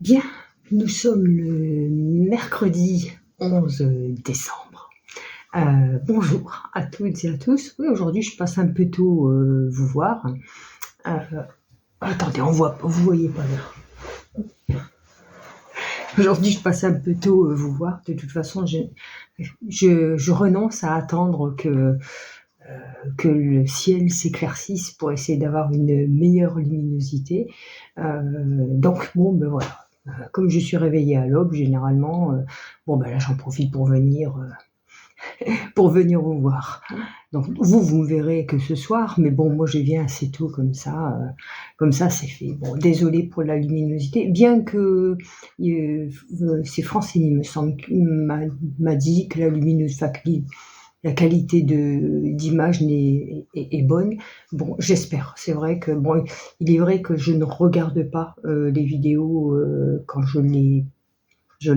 Bien, nous sommes le mercredi 11 décembre. Bonjour à toutes et à tous. Oui, aujourd'hui je passe un peu tôt vous voir. Attendez, vous voyez pas là. Aujourd'hui je passe un peu tôt vous voir. De toute façon, je renonce à attendre que le ciel s'éclaircisse pour essayer d'avoir une meilleure luminosité. Donc bon, ben voilà. Comme je suis réveillée à l'aube, généralement, bon ben là j'en profite pour venir vous voir. Donc vous me verrez que ce soir, mais bon, moi je viens assez tôt comme ça c'est fait. Bon, désolé pour la luminosité, bien que c'est Francine, il me semble, m'a dit que la qualité d'image est bonne. Bon, j'espère. C'est vrai que bon, il est vrai que je ne regarde pas les vidéos quand je les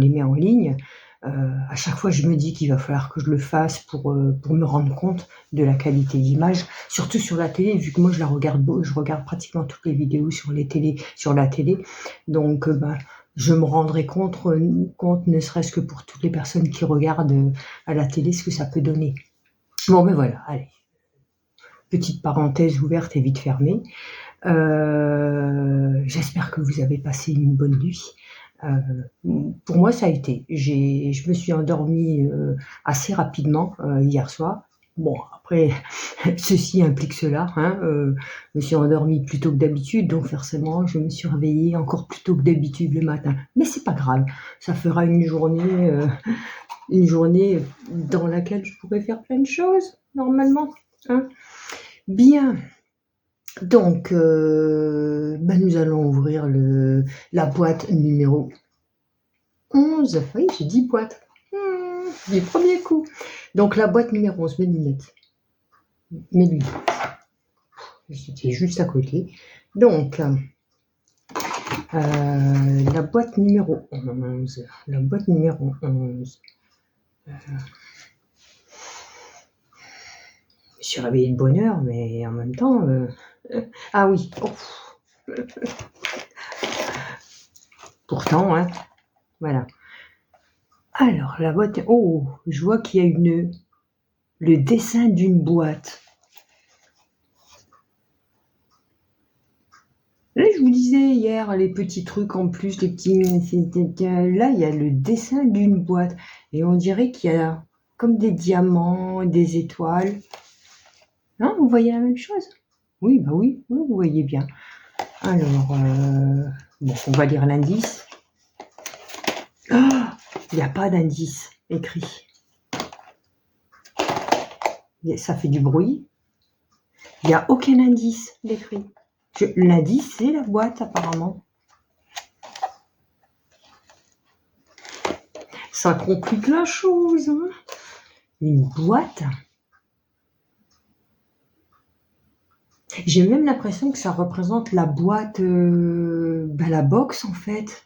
mets en ligne. À chaque fois, je me dis qu'il va falloir que je le fasse pour me rendre compte de la qualité d'image, surtout sur la télé, vu que moi je regarde pratiquement toutes les vidéos sur la télé. Donc, je me rendrai compte, ne serait-ce que pour toutes les personnes qui regardent à la télé, ce que ça peut donner. Bon, ben voilà, allez. Petite parenthèse ouverte et vite fermée. J'espère que vous avez passé une bonne nuit. Pour moi, ça a été. Je me suis endormie assez rapidement hier soir. Bon, après, ceci implique cela. Je me suis endormie plus tôt que d'habitude, donc forcément, je me suis réveillée encore plus tôt que d'habitude le matin. Mais c'est pas grave, ça fera une journée dans laquelle je pourrais faire plein de choses, normalement. Bien. Donc, nous allons ouvrir la boîte numéro 11. Oui, j'ai 10 boîtes. Du premier coup. Donc, la boîte numéro 11, mes lunettes. J'étais juste à côté. Donc, la boîte numéro 11. La boîte numéro 11. Je me suis réveillée de bonne heure, mais en même temps... Ah oui. Oh. Pourtant, voilà. Alors, la boîte... Oh, je vois qu'il y a le dessin d'une boîte. Là, je vous disais hier, les petits trucs en plus, les petits... Là, il y a le dessin d'une boîte. Et on dirait qu'il y a comme des diamants, des étoiles. Non, vous voyez la même chose? Oui, oui, vous voyez bien. Alors, on va lire l'indice. Il n'y a pas d'indice écrit. Ça fait du bruit. Il n'y a aucun indice décrit. L'indice, c'est la boîte, apparemment. Ça complique la chose. Une boîte. J'ai même l'impression que ça représente la boîte, la box, en fait.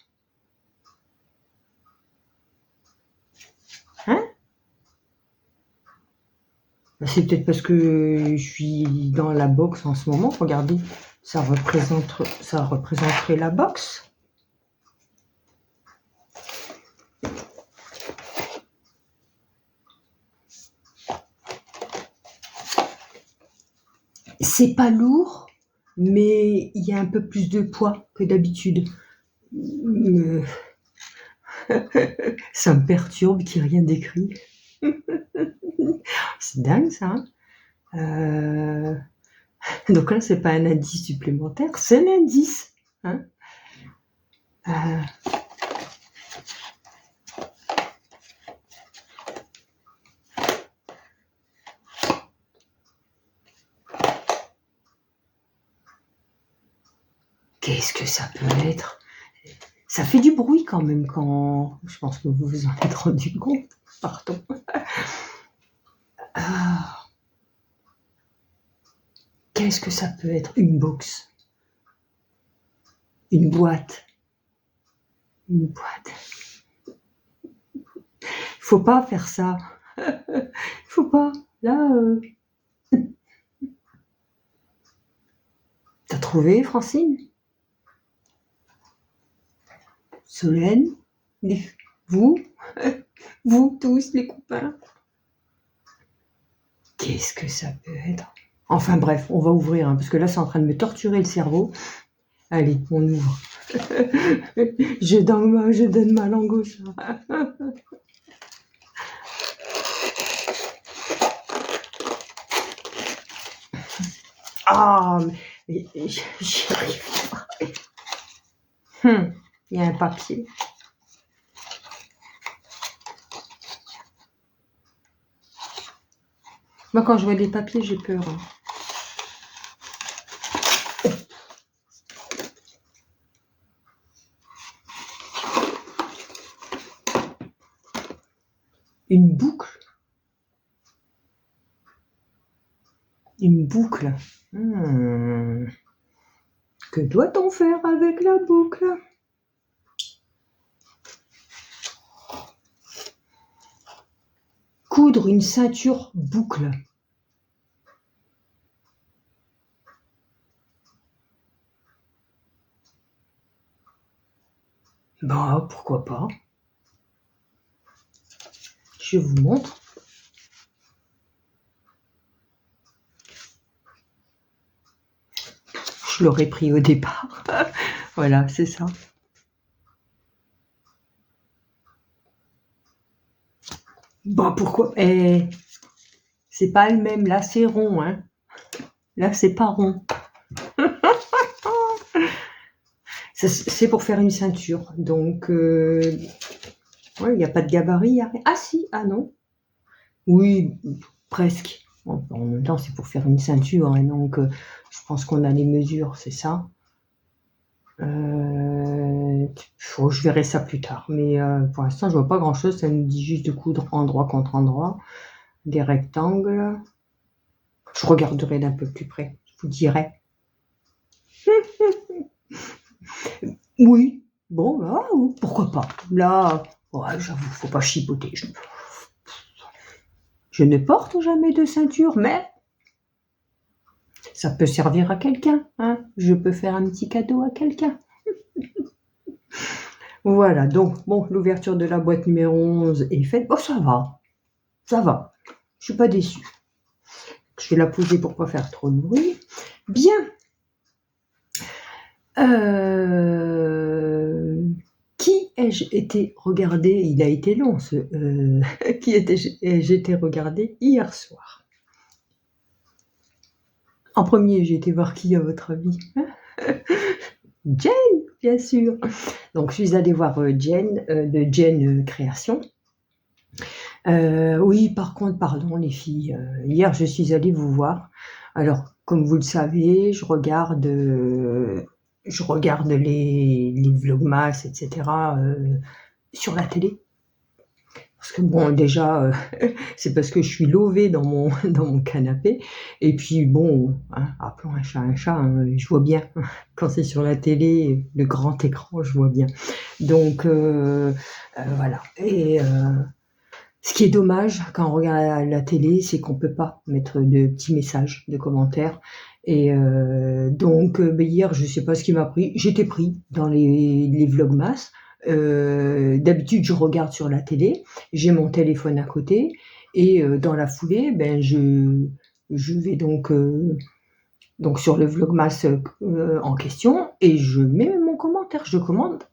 C'est peut-être parce que je suis dans la box en ce moment. Regardez, ça représenterait la box. C'est pas lourd, mais il y a un peu plus de poids que d'habitude. Ça me perturbe qu'il n'y ait rien d'écrit. C'est dingue ça. Donc là, c'est pas un indice supplémentaire, c'est l'indice. Qu'est-ce que ça peut être? Ça fait du bruit quand même quand... Je pense que vous vous en êtes rendu compte. Pardon. Ah, qu'est-ce que ça peut être? Une box, une boîte, une boîte. Faut pas faire ça. Faut pas. Là, t'as trouvé, Francine? Solène? Vous? Vous tous, les copains? Qu'est-ce que ça peut être? Enfin bref, on va ouvrir, hein, parce que là, c'est en train de me torturer le cerveau. Allez, on ouvre. Je donne ma langue au chat. Ah, mais j'y arrive pas. Il y a un papier. Moi, quand je vois des papiers, j'ai peur. Hein. Une boucle. Une boucle. Que doit-on faire avec la boucle? Coudre une ceinture boucle. Bah, pourquoi pas? Je vous montre. Je l'aurais pris au départ. Voilà, c'est ça. Bah, pourquoi? C'est pas le même. Là, c'est rond, hein. Là, c'est pas rond. C'est pour faire une ceinture. Donc, ouais, il n'y a pas de gabarit. Ah si, ah non. Oui, presque. En même temps, c'est pour faire une ceinture. Hein, donc, je pense qu'on a les mesures, c'est ça. Je verrai ça plus tard. Mais pour l'instant, je vois pas grand-chose. Ça nous dit juste de coudre endroit contre endroit. Des rectangles. Je regarderai d'un peu plus près. Je vous dirai. Oui. Bon, bah, pourquoi pas. Là, ouais, j'avoue, faut pas chipoter. Je ne porte jamais de ceinture, mais ça peut servir à quelqu'un. Hein. Je peux faire un petit cadeau à quelqu'un. Voilà, donc, bon, l'ouverture de la boîte numéro 11 est faite. Oh, ça va. Ça va. Je suis pas déçue. Je vais la poser pour pas faire trop de bruit. Bien. Qui ai-je été regardé? Il a été long, qui ai-je été regardé hier soir? En premier, j'ai été voir qui, à votre avis? Jen, bien sûr. Donc, je suis allée voir Jen, de Jen Création. Oui, par contre, pardon les filles, hier, je suis allée vous voir. Alors, comme vous le savez, je regarde les vlogmas, etc., sur la télé. Parce que bon, déjà, c'est parce que je suis lovée dans mon canapé. Et puis bon, hein, appelons un chat, hein, je vois bien. Quand c'est sur la télé, le grand écran, je vois bien. Donc, voilà. Et ce qui est dommage quand on regarde la télé, c'est qu'on peut pas mettre de petits messages, de commentaires. Et donc, hier, je sais pas ce qui m'a pris. J'étais pris dans les vlogmas. D'habitude, je regarde sur la télé, j'ai mon téléphone à côté, et dans la foulée, ben je vais donc sur le vlogmas en question, et je mets mon commentaire, je commente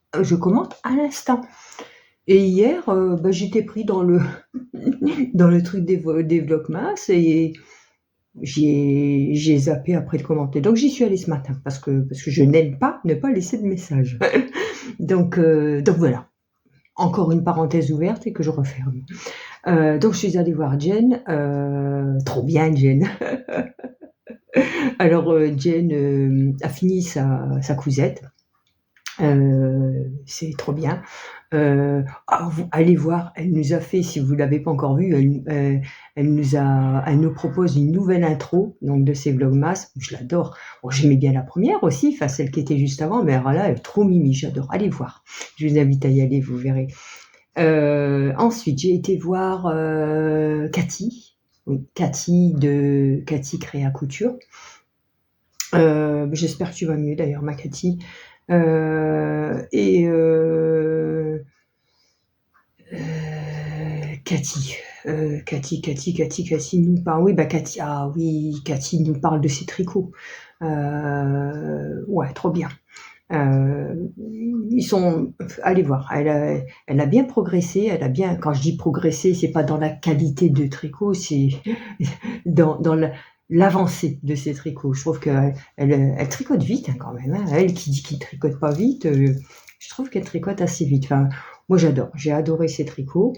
à l'instant. Et hier, j'étais pris dans le dans le truc des vlogmas, et j'ai zappé après de commenter. Donc j'y suis allée ce matin parce que je n'aime pas ne pas laisser de message. Donc voilà. Encore une parenthèse ouverte et que je referme. Donc je suis allée voir Jen. Trop bien, Jen. Alors Jen a fini sa cousette. C'est trop bien. Allez voir, elle nous a fait, si vous l'avez pas encore vu, elle nous propose une nouvelle intro, donc de ses vlogmas. Je l'adore. Bon, j'aimais bien la première aussi, enfin celle qui était juste avant, mais alors là, elle est trop mimi, j'adore. Allez voir. Je vous invite à y aller, vous verrez. Ensuite, j'ai été voir Cathy. Oui, Cathy Créa Couture. J'espère que tu vas mieux d'ailleurs, ma Cathy. Cathy, Cathy nous parle. Oui, Cathy. Ah oui, Cathy nous parle de ses tricots. Ouais, trop bien. Ils sont. Allez voir. Elle a bien progressé. Elle a bien. Quand je dis progressé, c'est pas dans la qualité de tricot, c'est dans l'avancée de ses tricots. Je trouve qu'elle elle tricote vite quand même. Hein. Elle qui dit qu'il tricote pas vite, je trouve qu'elle tricote assez vite. Enfin, moi j'adore. J'ai adoré ses tricots.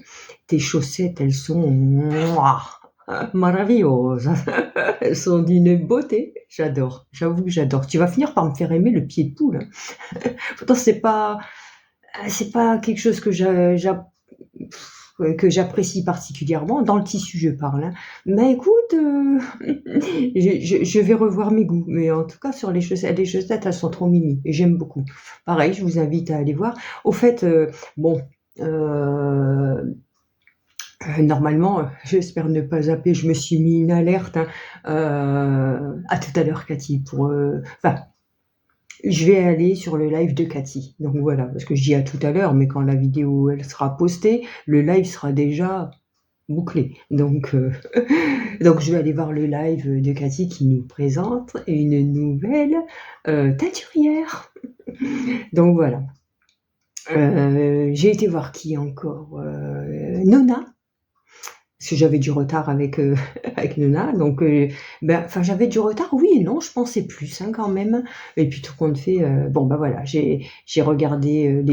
Tes chaussettes, elles sont maravilleuses. Elles sont d'une beauté. J'adore. J'avoue que j'adore. Tu vas finir par me faire aimer le pied de poule. Pourtant, c'est pas quelque chose que j'apprécie particulièrement, dans le tissu je parle. Hein. Mais écoute, je vais revoir mes goûts. Mais en tout cas, sur les chaussettes, elles sont trop mimi et j'aime beaucoup. Pareil, je vous invite à aller voir. Au fait, bon, normalement, j'espère ne pas zapper, je me suis mis une alerte. Hein, à tout à l'heure, Cathy, je vais aller sur le live de Cathy. Donc voilà, parce que je dis à tout à l'heure, mais quand la vidéo elle sera postée, le live sera déjà bouclé. Donc, donc je vais aller voir le live de Cathy qui nous présente une nouvelle teinturière. Donc voilà. J'ai été voir qui encore Nona. Parce que j'avais du retard avec avec Nona, donc j'avais du retard, oui et non, je pensais plus hein, quand même. Et puis tout compte fait, voilà, j'ai regardé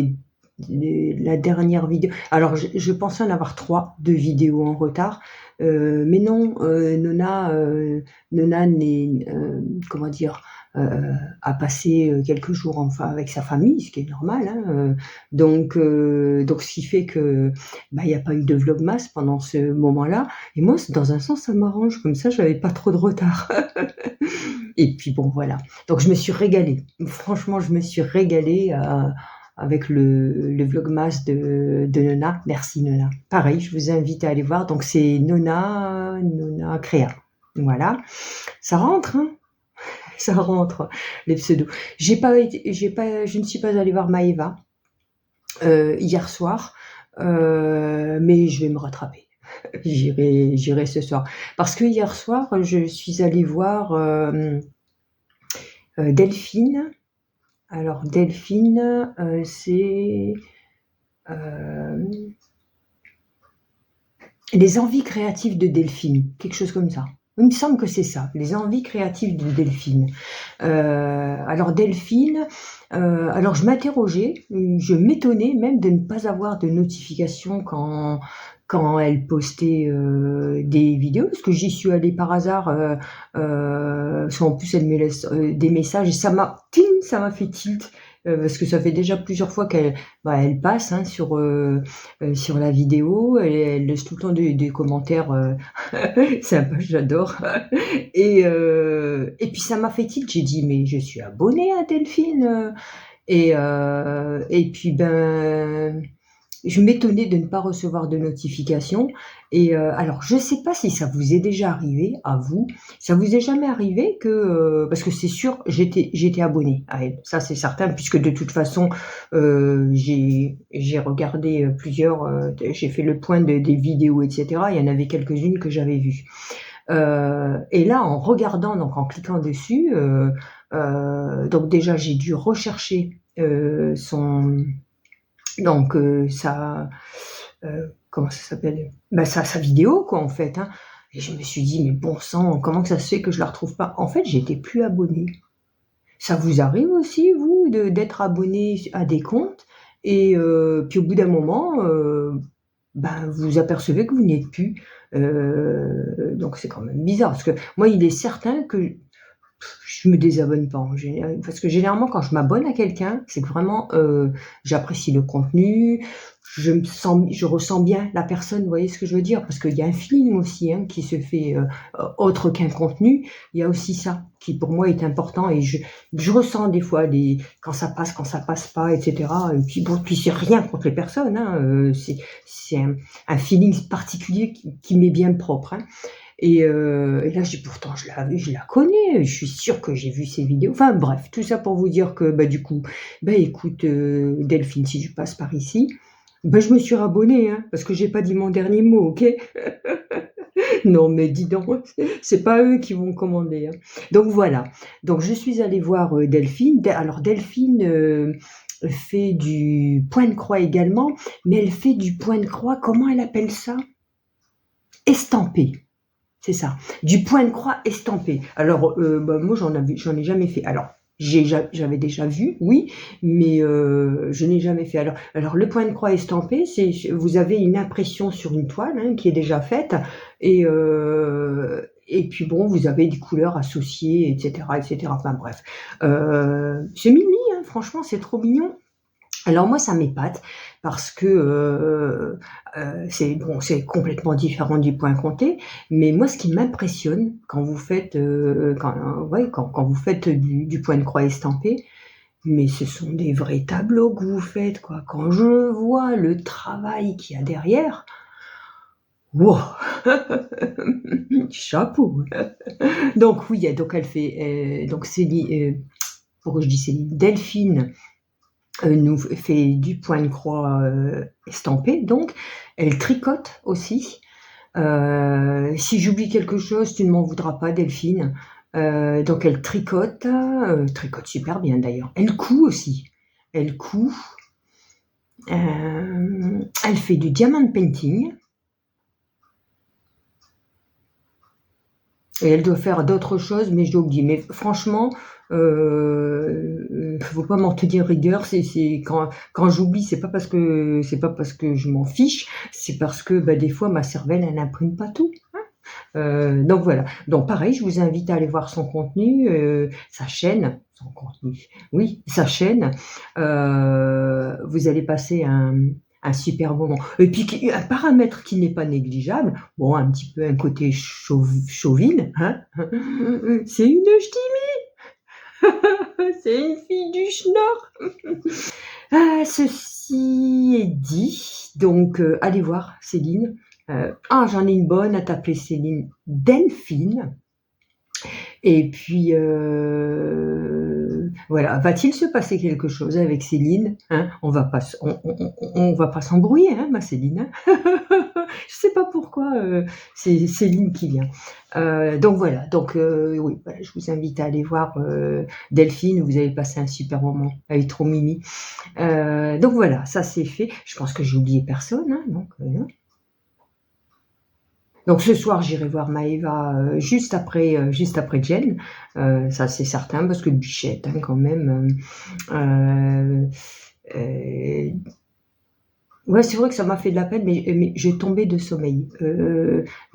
la dernière vidéo. Alors je pensais en avoir 3 de vidéos en retard, mais non, Nona n'est, comment dire, a passé quelques jours enfin avec sa famille, ce qui est normal. Hein, donc ce qui fait que il n'y a pas eu de vlogmas pendant ce moment-là. Et moi, dans un sens, ça m'arrange. Comme ça, j'avais pas trop de retard. Et puis bon, voilà. Donc je me suis régalée. Franchement, je me suis régalée avec le vlogmas de Nona. Merci Nona. Pareil, je vous invite à aller voir. Donc c'est Nona Créa. Voilà. Ça rentre, hein. Ça rentre, les pseudos. Je ne suis pas allée voir Maëva hier soir, mais je vais me rattraper. J'irai ce soir. Parce que hier soir, je suis allée voir Delphine. Alors Delphine, c'est les envies créatives de Delphine, quelque chose comme ça. Il me semble que c'est ça, les envies créatives de Delphine. Alors Delphine, alors je m'interrogeais, je m'étonnais même de ne pas avoir de notification quand elle postait des vidéos, parce que j'y suis allée par hasard, en plus elle me laisse des messages et ça m'a fait tilt. Parce que ça fait déjà plusieurs fois qu'elle passe hein, sur la vidéo, elle laisse tout le temps des commentaires sympas, j'adore. Et puis ça m'a fait tilt, j'ai dit mais je suis abonnée à Delphine et puis je m'étonnais de ne pas recevoir de notification. Et alors, je ne sais pas si ça vous est déjà arrivé, à vous. Ça vous est jamais arrivé que... parce que c'est sûr, j'étais abonnée à elle. Ça, c'est certain, puisque de toute façon, j'ai regardé plusieurs... j'ai fait le point des vidéos, etc. Il y en avait quelques-unes que j'avais vues. Et là, en regardant, donc en cliquant dessus, donc déjà, j'ai dû rechercher son... Donc comment ça s'appelle? Sa vidéo quoi en fait, hein. Et je me suis dit: «Mais bon sang, comment que ça se fait que je la retrouve pas?» En fait, j'étais plus abonnée. Ça vous arrive aussi vous d'être abonné à des comptes et puis au bout d'un moment, vous apercevez que vous n'y êtes plus? Donc c'est quand même bizarre parce que moi, il est certain que je me désabonne pas en général, parce que généralement quand je m'abonne à quelqu'un, c'est que vraiment j'apprécie le contenu, je ressens bien la personne, vous voyez ce que je veux dire? Parce qu'il y a un feeling aussi hein, qui se fait autre qu'un contenu, il y a aussi ça qui pour moi est important et je ressens des fois quand ça passe pas, etc. Et puis bon, puis c'est rien contre les personnes, hein, c'est un feeling particulier qui m'est bien propre. Hein. Et là, pourtant, je la connais, je suis sûre que j'ai vu ses vidéos. Enfin bref, tout ça pour vous dire que, bah, du coup, bah, écoute, Delphine, si je passe par ici, bah, je me suis rabonnée, hein, parce que j'ai pas dit mon dernier mot, ok? Non, mais dis donc, c'est pas eux qui vont commander. Hein. Donc voilà. Donc je suis allée voir Delphine. Alors Delphine fait du point de croix également, mais elle fait du point de croix, comment elle appelle ça? Estampé. C'est ça, du point de croix estampé. Alors, bah, moi, j'en ai jamais fait. Alors, j'avais déjà vu, oui, mais je n'ai jamais fait. Alors, le point de croix estampé, c'est vous avez une impression sur une toile hein, qui est déjà faite, et puis bon, vous avez des couleurs associées, etc., etc. Enfin bref, c'est mimi, hein, franchement, c'est trop mignon. Alors moi, ça m'épate parce que c'est complètement différent du point compté. Mais moi, ce qui m'impressionne quand vous faites quand vous faites du point de croix estampé, mais ce sont des vrais tableaux que vous faites quoi. Quand je vois le travail qu'il y a derrière, wow, chapeau. Donc oui, donc elle fait donc Céline, pourquoi je dis Céline, Delphine. Nous fait du point de croix estampé, donc elle tricote aussi. Si j'oublie quelque chose, tu ne m'en voudras pas, Delphine. Donc elle tricote super bien d'ailleurs. Elle coud aussi. Elle coud. Elle fait du diamond painting. Et elle doit faire d'autres choses, mais j'ai oublié. Mais franchement, faut pas m'en tenir rigueur. C'est quand j'oublie, c'est pas parce que je m'en fiche, c'est parce que bah, des fois ma cervelle elle n'imprime pas tout. Donc voilà. Donc pareil, je vous invite à aller voir son contenu, sa chaîne, son contenu. Oui, sa chaîne. Vous allez passer un super moment. Et puis un paramètre qui n'est pas négligeable, bon, un petit peu un côté chauvine, hein. C'est une ch'timi, c'est une fille du schnorr. Ceci est dit, donc allez voir Céline. J'en ai une bonne à t'appeler Céline Delphine. Et puis voilà, va-t-il se passer quelque chose avec Céline hein? On va pas s'embrouiller, hein, ma Céline. Hein. Je sais pas pourquoi c'est Céline qui vient. Donc voilà, oui, voilà, je vous invite à aller voir Delphine. Vous allez passer un super moment. Elle est trop mimi. Donc voilà, ça c'est fait. Je pense que j'ai oublié personne. Hein, donc ce soir, j'irai voir Maëva juste après Jen, ça c'est certain, parce que Bichette, hein, quand même. Ouais, c'est vrai que ça m'a fait de la peine, mais j'ai tombé de sommeil.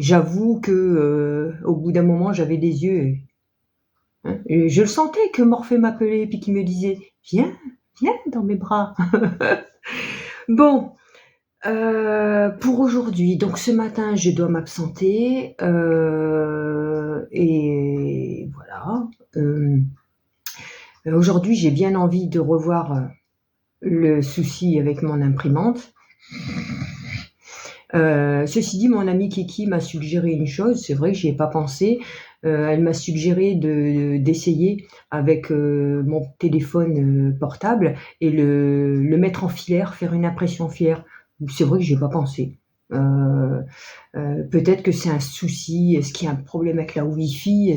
J'avoue que au bout d'un moment, j'avais des yeux. Hein, et je le sentais que Morphée m'appelait, puis qu'il me disait viens, viens dans mes bras. Bon. Pour aujourd'hui, donc ce matin, je dois m'absenter et voilà. Aujourd'hui, j'ai bien envie de revoir le souci avec mon imprimante. Ceci dit, mon amie Kiki m'a suggéré une chose, c'est vrai que j'y ai pas pensé. Elle m'a suggéré d'essayer avec mon téléphone portable et le mettre en filaire, faire une impression filaire. C'est vrai que j'y ai pas pensé. Peut-être que c'est un souci. Est-ce qu'il y a un problème avec la Wi-Fi?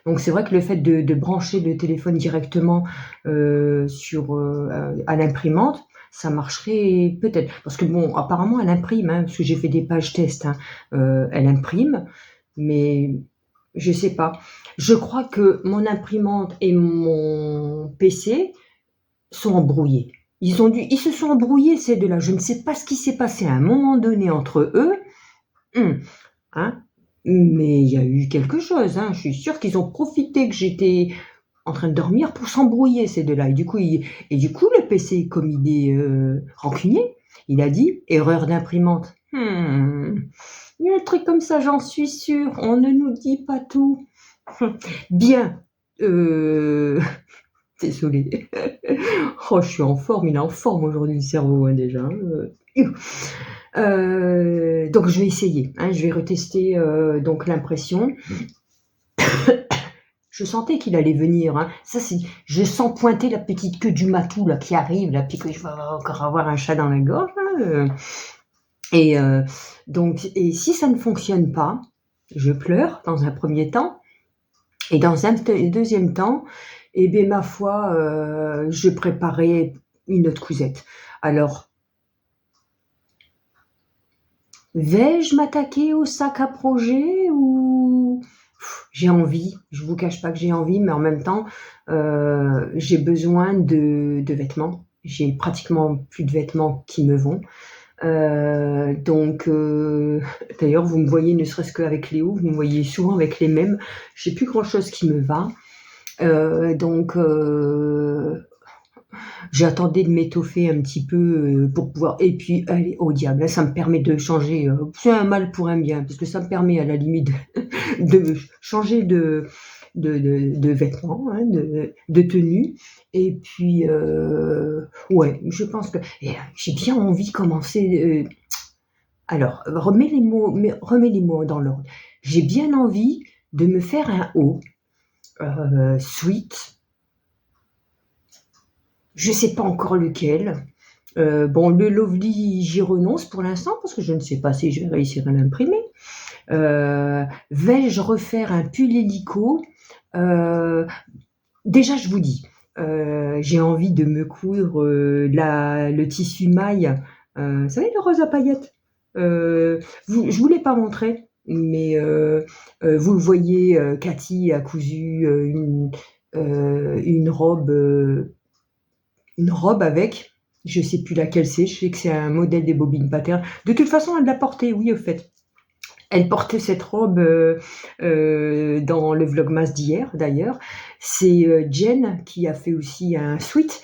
Donc c'est vrai que le fait de brancher le téléphone directement à l'imprimante, ça marcherait peut-être. Parce que bon, apparemment elle imprime, hein, parce que j'ai fait des pages tests. Hein, elle imprime, mais je sais pas. Je crois que mon imprimante et mon PC sont embrouillés. Ils se sont embrouillés ces deux-là. Je ne sais pas ce qui s'est passé à un moment donné entre eux. Hein, Mais il y a eu quelque chose, hein. Je suis sûre qu'ils ont profité que j'étais en train de dormir pour s'embrouiller, ces deux-là. Et du coup, le PC, comme il est rancunier, il a dit erreur d'imprimante. Il y a un truc comme ça, j'en suis sûre. On ne nous dit pas tout. Bien. Désolée. Oh, je suis en forme. Il est en forme aujourd'hui, le cerveau, hein, déjà. Donc, je vais essayer. Hein, je vais retester donc l'impression. Je sentais qu'il allait venir. Hein. Ça, je sens pointer la petite queue du matou là, qui arrive, là, puis que je vais encore avoir un chat dans la gorge. Hein. Et si ça ne fonctionne pas, je pleure dans un premier temps. Et dans un deuxième temps, eh bien, ma foi, je préparais une autre cousette. Alors, vais-je m'attaquer au sac à projet ou j'ai envie? Je vous cache pas que j'ai envie, mais en même temps, j'ai besoin de vêtements. J'ai pratiquement plus de vêtements qui me vont. D'ailleurs, vous me voyez, ne serait-ce qu'avec Léo, vous me voyez souvent avec les mêmes. J'ai plus grand-chose qui me va. J'attendais de m'étoffer un petit peu pour pouvoir. Et puis, allez, au diable, ça me permet de changer. C'est un mal pour un bien, parce que ça me permet à la limite de changer de vêtements, hein, de tenue. Et puis, ouais, je pense que j'ai bien envie de commencer. Alors, remets les mots dans l'ordre. J'ai bien envie de me faire un haut, sweat. Je sais pas encore lequel. Le Lovely, j'y renonce pour l'instant parce que je ne sais pas si je vais réussir à l'imprimer. Vais-je refaire un pull hélico? Déjà, je vous dis, j'ai envie de me coudre le tissu maille. Vous savez, le rose à paillettes. Je vous l'ai pas montré, mais vous le voyez, Cathy a cousu une robe avec, je sais plus laquelle c'est, je sais que c'est un modèle des bobines pattern. De toute façon, elle l'a portée, oui, au fait. Elle portait cette robe dans le vlogmas d'hier, d'ailleurs. C'est Jen qui a fait aussi un sweat.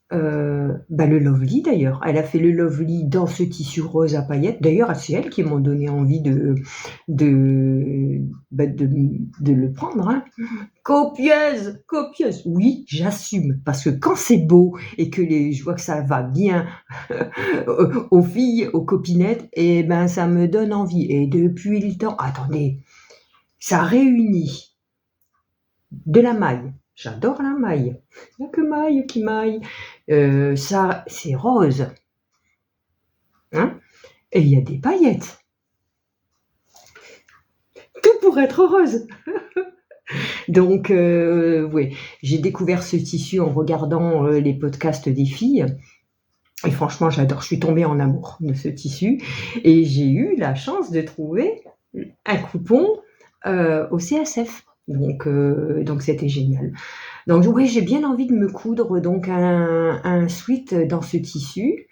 Le Lovely, d'ailleurs. Elle a fait le Lovely dans ce tissu rose à paillettes. D'ailleurs, c'est elle qui m'ont donné envie de le prendre. Hein. Copieuse. Oui, j'assume. Parce que quand c'est beau et que je vois que ça va bien aux filles, aux copinettes, et ben ça me donne envie. Et depuis le temps, attendez, ça réunit de la maille. J'adore la maille. Il n'y a que maille qui maille. Ça, c'est rose. Hein? Et il y a des paillettes. Tout pour être rose. Donc, oui, j'ai découvert ce tissu en regardant les podcasts des filles. Et franchement, j'adore. Je suis tombée en amour de ce tissu. Et j'ai eu la chance de trouver un coupon au CSF. Donc, c'était génial. Donc, oui, j'ai bien envie de me coudre donc un sweat dans ce tissu.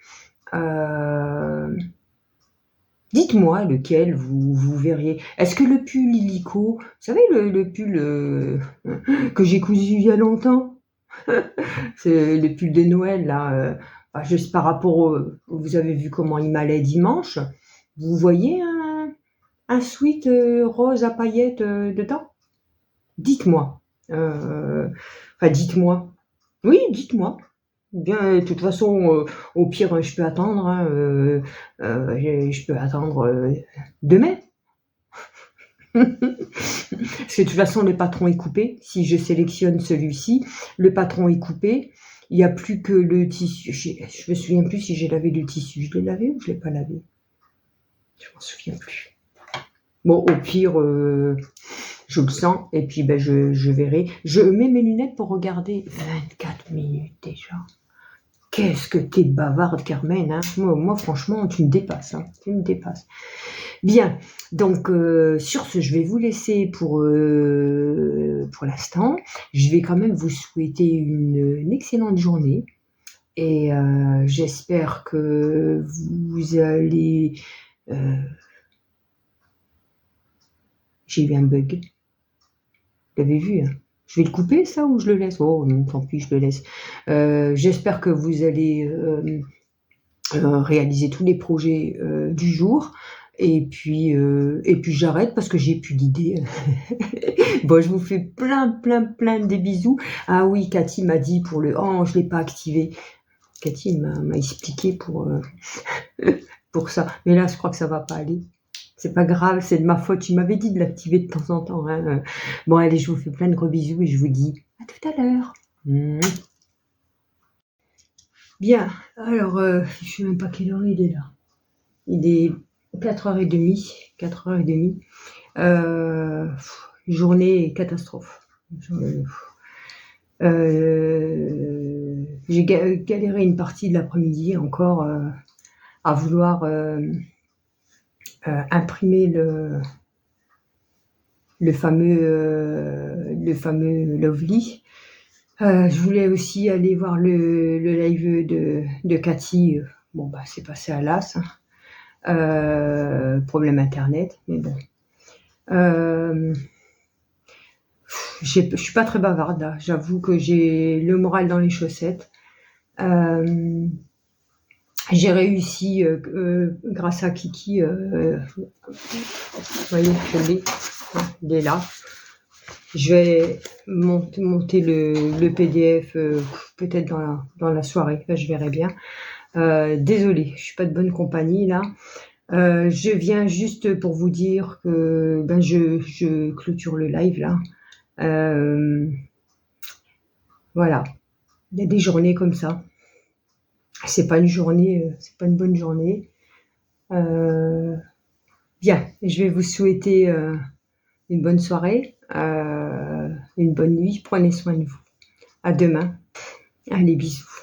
Dites-moi lequel vous verriez. Est-ce que le pull illico, vous savez, le pull que j'ai cousu il y a longtemps, c'est le pull de Noël, là, juste par rapport vous avez vu comment il m'allait dimanche. Vous voyez un sweat rose à paillettes dedans? Dites-moi. Dites-moi. Oui, dites-moi. Bien, de toute façon, au pire, je peux attendre. Hein, je peux attendre demain. Parce que de toute façon, le patron est coupé. Si je sélectionne celui-ci, le patron est coupé. Il n'y a plus que le tissu. Je me souviens plus si j'ai lavé le tissu. Je l'ai lavé ou je l'ai pas lavé? Je m'en souviens plus. Bon, au pire, je le sens et puis je verrai. Je mets mes lunettes pour regarder. 24 minutes déjà. Qu'est-ce que t'es bavarde, Carmen, hein? Moi, franchement, tu me dépasses. Hein. Tu me dépasses. Bien, donc sur ce, je vais vous laisser pour l'instant. Je vais quand même vous souhaiter une excellente journée. Et j'espère que vous allez J'ai eu un bug. Vous l'avez vu, hein? Je vais le couper ça ou je le laisse? Oh non, tant pis, je le laisse. J'espère que vous allez réaliser tous les projets du jour. Et puis j'arrête parce que j'ai plus d'idées. Bon, je vous fais plein des bisous. Ah oui, Cathy m'a dit pour le... Oh, je l'ai pas activé. Cathy m'a expliqué pour ça. Mais là, je crois que ça va pas aller. C'est pas grave, c'est de ma faute. Tu m'avais dit de l'activer de temps en temps, hein. Bon, allez, je vous fais plein de gros bisous et je vous dis à tout à l'heure. Bien, alors, je sais même pas quelle heure il est là. Il est 4h30. 4h30. Journée catastrophe. J'ai galéré une partie de l'après-midi encore à vouloir imprimer le fameux Lovely. Je voulais aussi aller voir le live de Cathy. Bon, bah, c'est passé à l'as. Problème internet, mais bon. Je suis pas très bavarde là. J'avoue que j'ai le moral dans les chaussettes. J'ai réussi grâce à Kiki. Vous voyez, je l'ai. Il est là. Je vais monter le PDF peut-être dans la soirée. Là, je verrai bien. Désolée, je suis pas de bonne compagnie là. Je viens juste pour vous dire que je clôture le live là. Voilà. Il y a des journées comme ça. C'est pas une journée, c'est pas une bonne journée. Bien, je vais vous souhaiter une bonne soirée, une bonne nuit. Prenez soin de vous. À demain. Allez, bisous.